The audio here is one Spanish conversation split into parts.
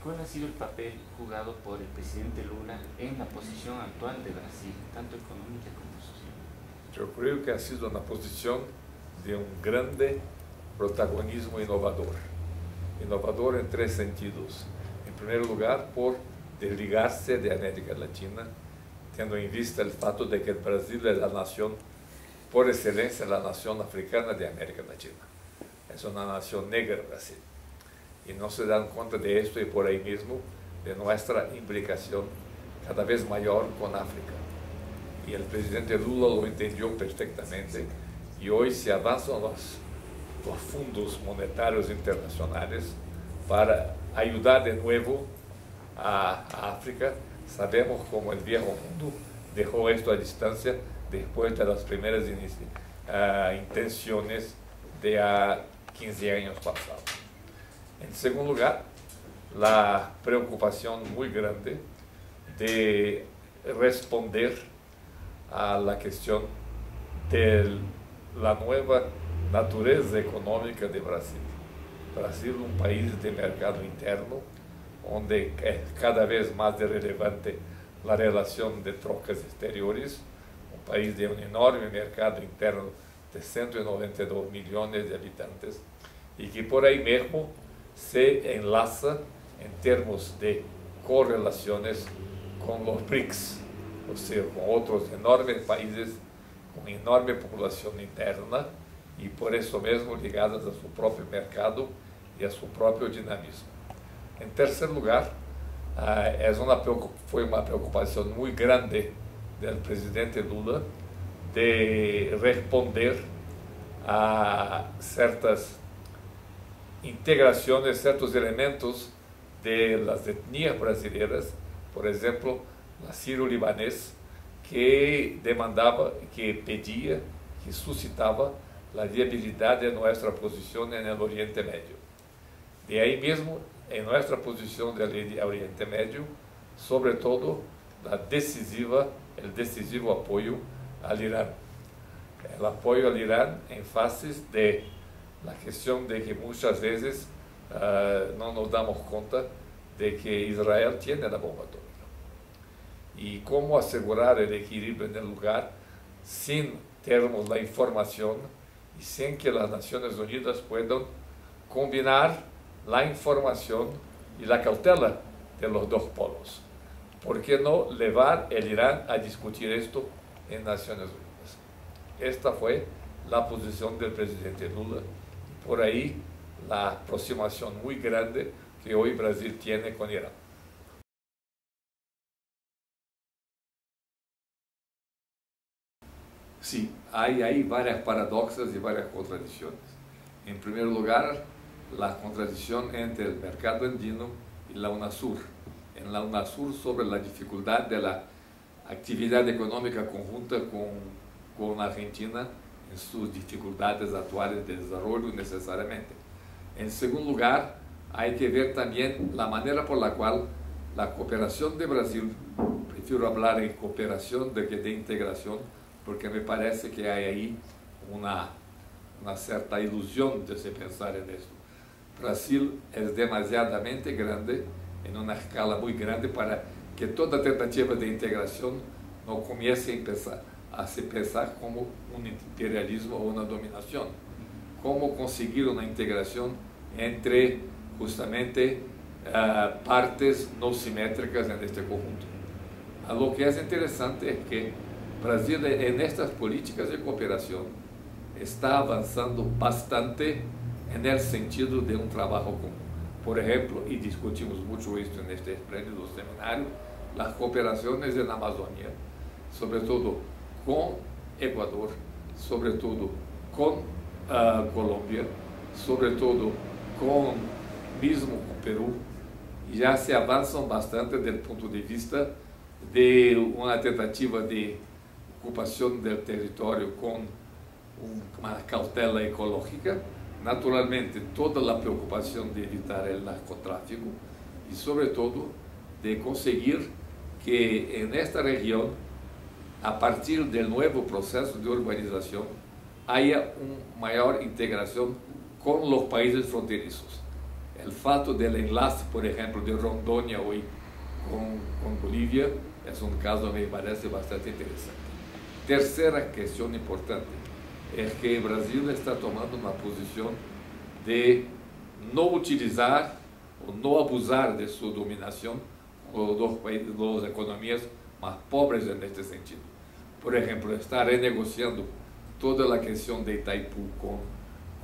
¿Cuál ha sido el papel jugado por el presidente Lula en la posición actual de Brasil, tanto económica como social? Yo creo que ha sido una posición de un grande protagonismo innovador. Innovador en tres sentidos. En primer lugar, por desligarse de América Latina, teniendo en vista el fato de que el Brasil es la nación, por excelencia, la nación africana de América Latina. Es una nación negra, Brasil. Y no se dan cuenta de esto y por ahí mismo de nuestra implicación cada vez mayor con África. Y el presidente Lula lo entendió perfectamente y hoy se avanzan los fondos monetarios internacionales para ayudar de nuevo a África. Sabemos cómo el viejo mundo dejó esto a distancia después de las primeras intenciones de 15 años pasados. En segundo lugar, la preocupación muy grande de responder a la cuestión de la nueva naturaleza económica de Brasil. Brasil, un país de mercado interno, donde es cada vez más relevante la relación de trocas exteriores, un país de un enorme mercado interno de 192 millones de habitantes, y que por ahí mismo se enlaza en términos de correlaciones con los BRICS, o sea, con otros enormes países con enorme población interna y por eso mismo ligadas a su propio mercado y a su propio dinamismo. En tercer lugar, fue una preocupación muy grande del presidente Lula de responder a ciertas integraciones, ciertos elementos de las etnias brasileñas, por ejemplo, la sírio-libanés, que demandaba, que pedía, que suscitaba la viabilidad de nuestra posición en el Oriente Medio. De ahí mismo, en nuestra posición del Oriente Medio, sobre todo el decisivo apoyo al Irán. El apoyo al Irán en fases de la cuestión de que muchas veces no nos damos cuenta de que Israel tiene la bomba atómica. Y cómo asegurar el equilibrio en el lugar sin tener la información y sin que las Naciones Unidas puedan combinar la información y la cautela de los dos polos. ¿Por qué no llevar el Irán a discutir esto en Naciones Unidas? Esta fue la posición del presidente Lula. Por ahí la aproximación muy grande que hoy Brasil tiene con Irán. Sí, hay varias paradoxas y varias contradicciones. En primer lugar, la contradicción entre el mercado andino y la UNASUR. En la UNASUR sobre la dificultad de la actividad económica conjunta con Argentina en sus dificultades actuales de desarrollo necesariamente. En segundo lugar, hay que ver también la manera por la cual la cooperación de Brasil, prefiero hablar en cooperación de que de integración, porque me parece que hay ahí una cierta ilusión de se pensar en esto. Brasil es demasiadamente grande, en una escala muy grande, para que toda tentativa de integración no comience a se pensar como un imperialismo o una dominación. Cómo conseguir una integración entre justamente partes no simétricas en este conjunto. Lo que es interesante es que Brasil en estas políticas de cooperación está avanzando bastante en el sentido de un trabajo común. Por ejemplo, y discutimos mucho esto en este espléndido seminario, las cooperaciones en Amazonia, sobre todo con Ecuador, sobre todo con Colombia, sobre todo mismo con Perú, ya se avanzan bastante desde el punto de vista de una tentativa de ocupación del territorio con una cautela ecológica, naturalmente toda la preocupación de evitar el narcotráfico y sobre todo de conseguir que en esta región, a partir del nuevo proceso de urbanización, haya una mayor integración con los países fronterizos. el fato del enlace, por ejemplo, de Rondônia hoy con Bolivia es un caso que me parece bastante interesante. Tercera cuestión importante es que Brasil está tomando una posición de no utilizar o no abusar de su dominación con las economías más pobres en este sentido. Por ejemplo, está renegociando toda la cuestión de Itaipú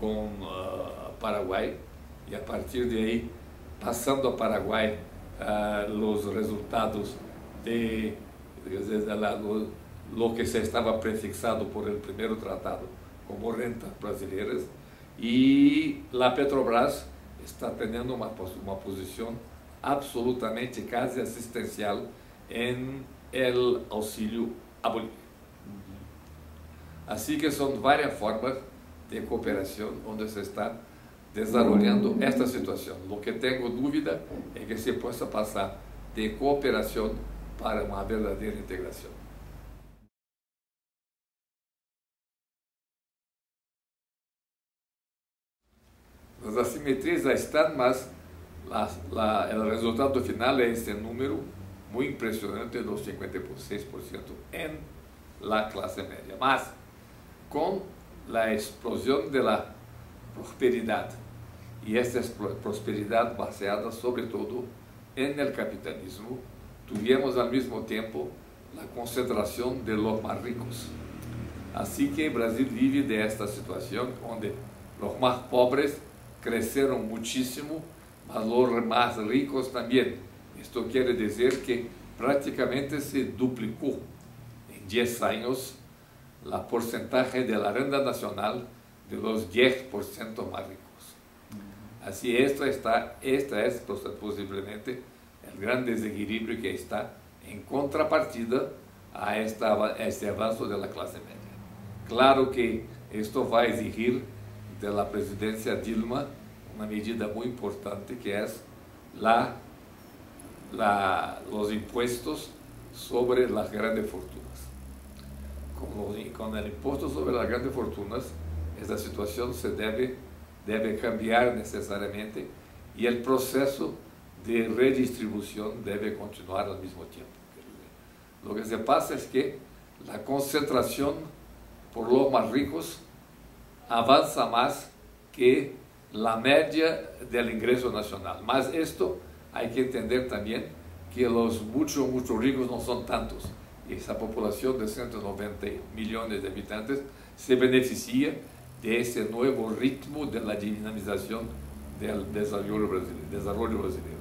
con Paraguay, y a partir de ahí pasando a Paraguay los resultados de lo que se estaba prefixado por el primer tratado como rentas brasileiras, y la Petrobras está teniendo una posición absolutamente casi asistencial en el auxilio a Bolivia. Así que son varias formas de cooperación donde se está desarrollando esta situación. Lo que tengo duda es que se pueda pasar de cooperación para una verdadera integración. Las asimetrías ya están, mas el resultado final es este número muy impresionante, los 56% en la clase media. Más, con la explosión de la prosperidad, y esta prosperidad basada sobre todo en el capitalismo, tuvimos al mismo tiempo la concentración de los más ricos. Así que Brasil vive de esta situación donde los más pobres crecieron muchísimo, mas los más ricos también. Esto quiere decir que prácticamente se duplicó en 10 años la porcentaje de la renta nacional de los 10% más ricos. Así esta es posiblemente el gran desequilibrio que está en contrapartida a este avance de la clase media. Claro que esto va a exigir de la presidencia Dilma una medida muy importante, que es los impuestos sobre las grandes fortunas. Con el impuesto sobre las grandes fortunas, esta situación se debe cambiar necesariamente, y el proceso de redistribución debe continuar al mismo tiempo. Lo que se pasa es que la concentración por los más ricos avanza más que la media del ingreso nacional. Más esto hay que entender también que los mucho ricos no son tantos, y esa población de 190 millones de habitantes se beneficia de ese nuevo ritmo de la dinamización del desarrollo brasileño.